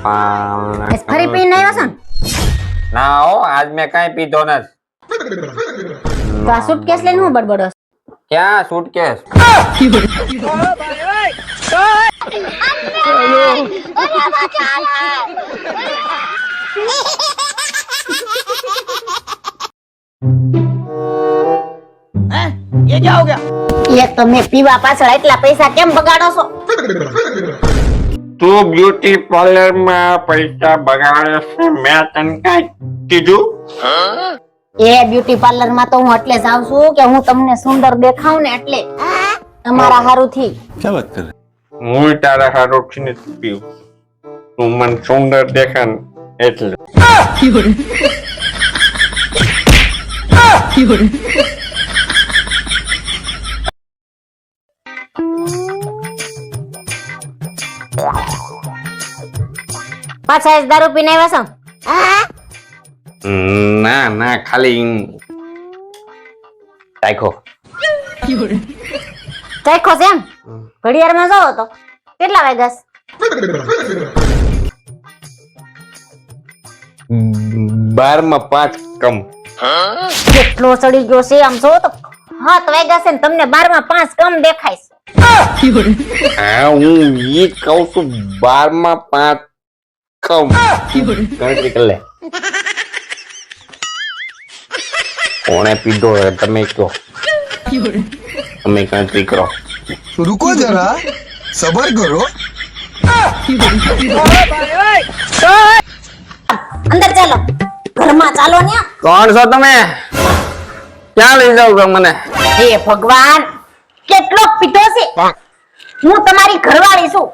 પાલક ફરી પીને આવ્યા છો ને? ના હો, આજ મેં કાંઈ પીધો નથી. તો આ સુટકેસ લઈને હું બડબડો છો? ક્યાં સુટકેસ? ये क्या हो गया? એક તમે પીવા પાછળ એટલા પૈસા કેમ બગાડો છો? તું બ્યુટી પાર્લર માં પૈસા બગાડે છે, મેં તને કાંઈ કીધું? એ બ્યુટી પાર્લર માં તો હું એટલે જાઉં છું કે હું તમને સુંદર દેખાઉં ને એટલે તમારા હારુંથી. क्या बात कर रहे હું તારા હારું નથી પીવું. તું મને સુંદર દેખાન એટલે. પાછા જ દારૂ પીને આવ્યા છો? ના ના, ખાલી ચાખો. ચાખો છે એમ? ઘડિયાળમાં જાઓ તો કેટલા વાગ્યા છે? 12:05 કમ. કેટલો ચડી ગયો છે આમ જો તો 7 વાગ્યા છે ને તમને 12:05 કમ દેખાય છે. હા, હું ઈ કહું છું 12:05 કમ. ગણતરી કરી લે. કોણે પીધો તમે કહો? તમે ગણતરી કરો. रुको जरा सबर करो અંદર ચાલો, ઘરમાં ચાલો ને. કોણ છો તમે? ક્યાં લઈ જાવ છો મને? હે ભગવાન, કેટલો પીધો છે? હું તમારી ઘરવાળી છું.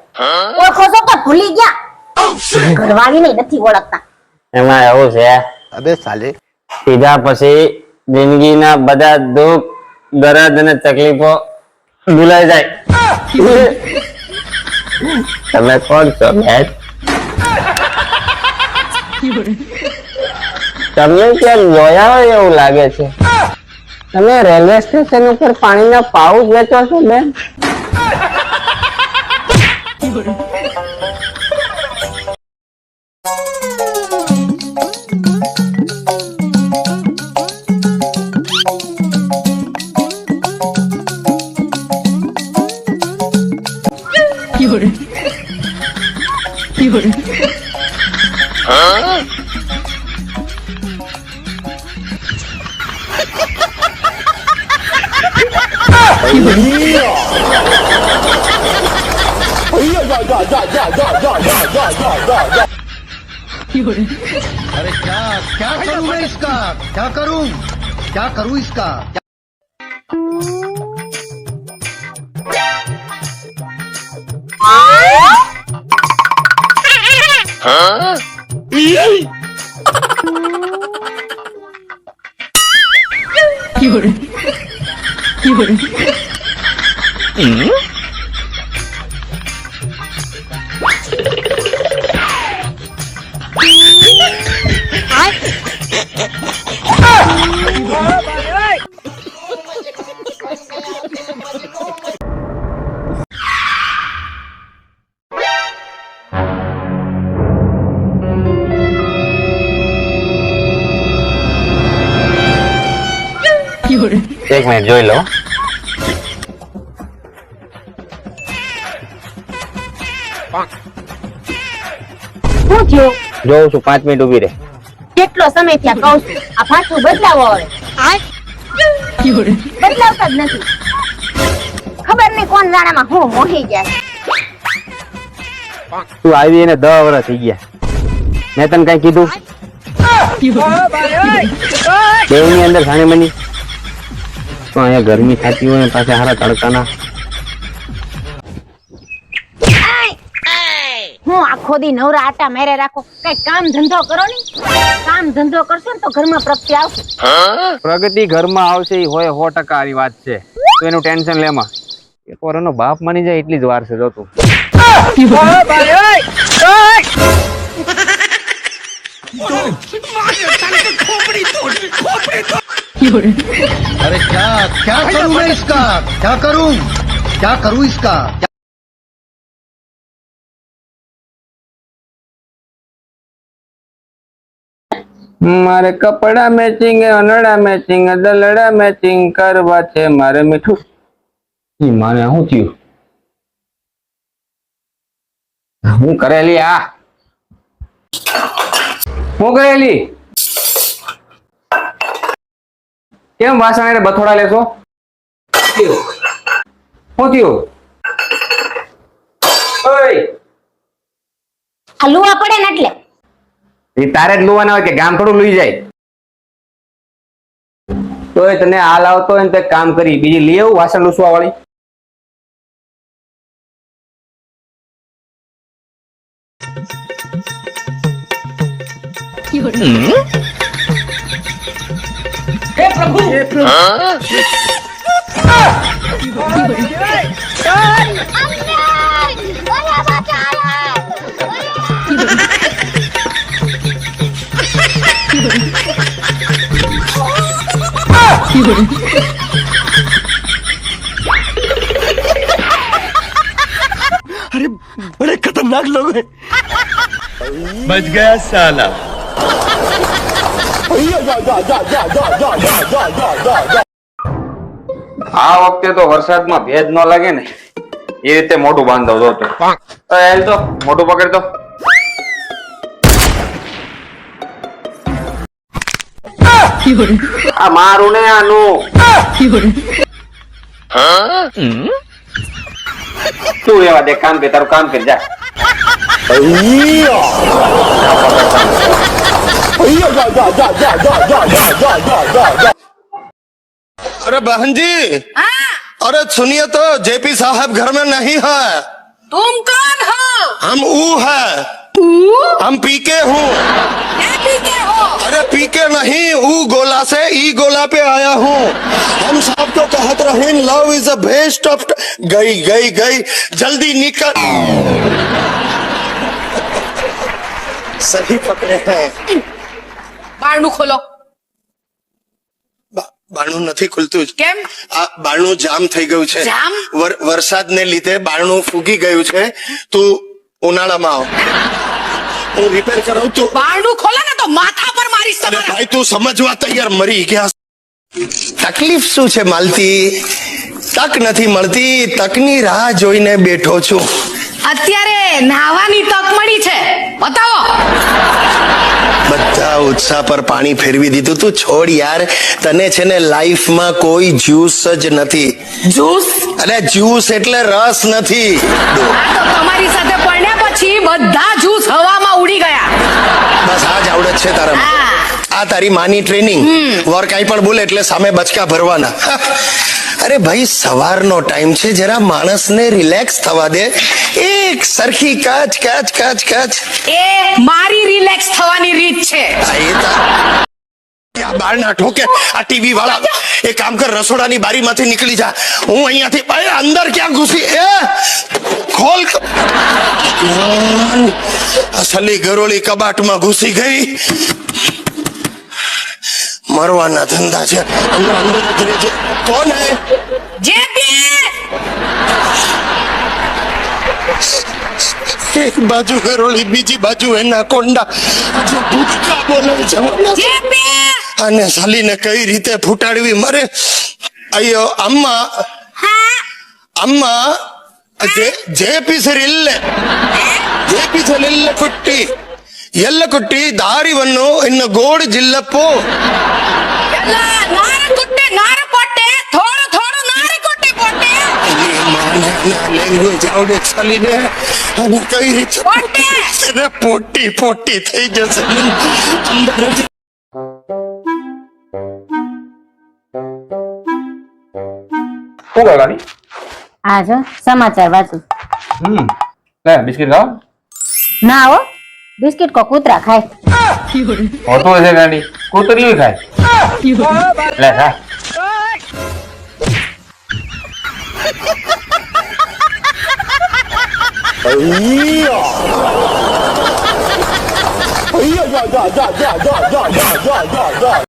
ઓળખો છો કે ભૂલી ગયા? ઘરવાળી ને નથી ઓળખતા. એમાં એવું છે, अबे साले પીધા પછી જિંદગીના બધા દુઃખ દર્દ અને તકલીફો ભૂલાઈ જાય. તમે કોણ છો? તમને ક્યાંક જોયા હોય એવું લાગે છે. તમે રેલવે સ્ટેશન ઉપર પાણીના પાઉચ વેચો છો બેન? अरे क्या करूं मैं इसका? क्या करूं इसका? એક મિનિટ જોઈ લો. શું થયું? જોઉં છું, 5 મિનિટ ઉભી રહે. કેટલો સમય થયા કહું છું, આ પાછું બદલાવો હવે. બદલાવતા જ નથી. ખબર નહીં કોણ જાણામાં હું મોહી ગયા છે. તું આવી એને 10 વર્ષ થઈ ગયા. મેં તને કઈ કીધું? દેવની અંદર સાણી મની તો અહીંયા ગરમી થતી હોય પાછા હારા તડકાના. હું આખો દી નવરા આટા મેરે રાખો, કઈ કામ ધંધો કરો ને. કામ ધંધો કરશો ને તો ઘરમાં પ્રગતિ આવશે. પ્રગતિ ઘરમાં આવશે એ હોય 100% આવી વાત છે. તો એનું ટેન્શન લેમાં. એક વાર એનો બાપ માની જાય એટલી જ વાર છે. જોતું अरे क्या करूं मैं इसका? क्या करूं इसका? મારે કપડા મેચિંગ અનડા મેચિંગ દલડા મેચિંગ કરવા છે મારે મીઠું. ઈ માને શું થયું? હું કરેલી આ હું કરેલી કેમ વાસણ એને બથોડા લેશો? શું થયું? ઓય આ લુવા પડે ને એટલે એ તારે જ લુવાના હોય કે ગામ થોડું લઈ જાય? તોય તને હાલ આવતો હોય ને તો એક કામ કરી બીજી લઈ આવું વાસણ લૂસવા વાળી. बड़े खतरनाक लोग हैं। बच गया साला। આ વખતે તો વરસાદમાં ભેજ ન લાગે ને એ રીતે મોઢું બાંધવ જો તો. હાલ તો મોઢું પકડ તો. આ મારું ને આનું તું એવા દે કામ કે તારું કામ કરી જા. अरे बहन जी, अरे सुनिए तो जेपी साहब घर में नहीं है। तुम कौन हो? हम ऊ है, हम पीके हूँ। क्या पीते हो? अरे पीके नहीं, ऊ गोला से ई गोला पे आया हूँ। हम साहब तो कहत रहे love is a best of गई गई गई जल्दी निकल। सही पकड़े हैं। બારણું ખોલો. બારણું નથી ખુલતું જ. કેમ? આ બારણું જામ થઈ ગયું છે. જામ? વરસાદને લીધે બારણું ફૂગી ગયું છે. તું ઉનાળામાં આવ, હું રિપેર કરાવું. તું બારણું ખોલો ને તો માથા પર મારીશ અરે તમારા. ભાઈ તું સમજવા તૈયાર મરી ગયા. તકલીફ શું છે માલતી? તક નથી મળતી, તકની રાહ જોઈને બેઠો છું. અત્યારે નાહવાની તક મળી છે, બતાવો. બધા ઉત્સાહ પર પાણી ફેરવી દીધું. તું છોડ યાર, તને છે ને લાઈફમાં કોઈ જ્યુસ જ નથી. જ્યુસ? અરે જ્યુસ એટલે રસ નથી. આ તો તમારી સાથે પડ્યા પછી બધા જ્યુસ હવામાં ઉડી ગયા. બસ આ જ આવડત છે તારામાં. હા. આ તારી માની ટ્રેનિંગ. વર કાંઈ પણ બોલે એટલે સામે બચકા ભરવાના. અરે ભાઈ સવારનો ટાઈમ છે, જરા માણસને રિલેક્સ થવા દે. એક સરખી કાચ કાચ કાચ કાચ. એ મારી રિલેક્સ થવાની રીત છે. આ બાર ના ઠોકે. આ ટીવી વાળા એક કામ કર, રસોડાની બારીમાંથી નીકળી જા. હું અહીંયાથી ભાઈ અંદર ક્યાં ઘૂસી? એ ખોલ. અસલી ગરોળી કબાટમાં ઘૂસી ગઈ. મરવાના ધંધા છે. અંદર અંદર જ રહેજે. કોણ હે? જેપી! એક બાજુ ગરોળી, બીજી બાજુ એના કોંડા. આજે ભૂતકા બોલે જવાના છે. જેપી! અને સાલીને કઈ રીતે ફૂટાડવી મરે. ಅಯ್ಯೋ ಅಮ್ಮ ಅಮ್ಮ ಜೇಪಿಸರಿಲ್ಲ ಕುಟ್ಟಿ ಎಲ್ಲ ಕುಟ್ಟಿ ದಾರಿವನ್ನು ಇನ್ನು ಗೋಡು ಜಿಲ್ಲಪ್ಪು ಎಲ್ಲ ನಾರ ಕುಟ್ಟೆ ನಾರ ಪೊಟ್ಟೆ ಥೋಡು ಥೋಡು ನಾರ ಕೊಟ್ಟೆ ಪೊಟ್ಟೆ લેંગ્વેજ આવડે ચાલીને અને કઈ રીતે પોટ્ટી. પોટી પોટી થઈ જશે. અંદર જ શું કરવાની? આ જો સમાચાર વાંચું. લે બિસ્કિટ ખાવ. ના હો, બિસ્કિટ કો કૂતરા ખાય. હોતો હશે ગાડી, કૂતરીઓ ખાય. લે ખા.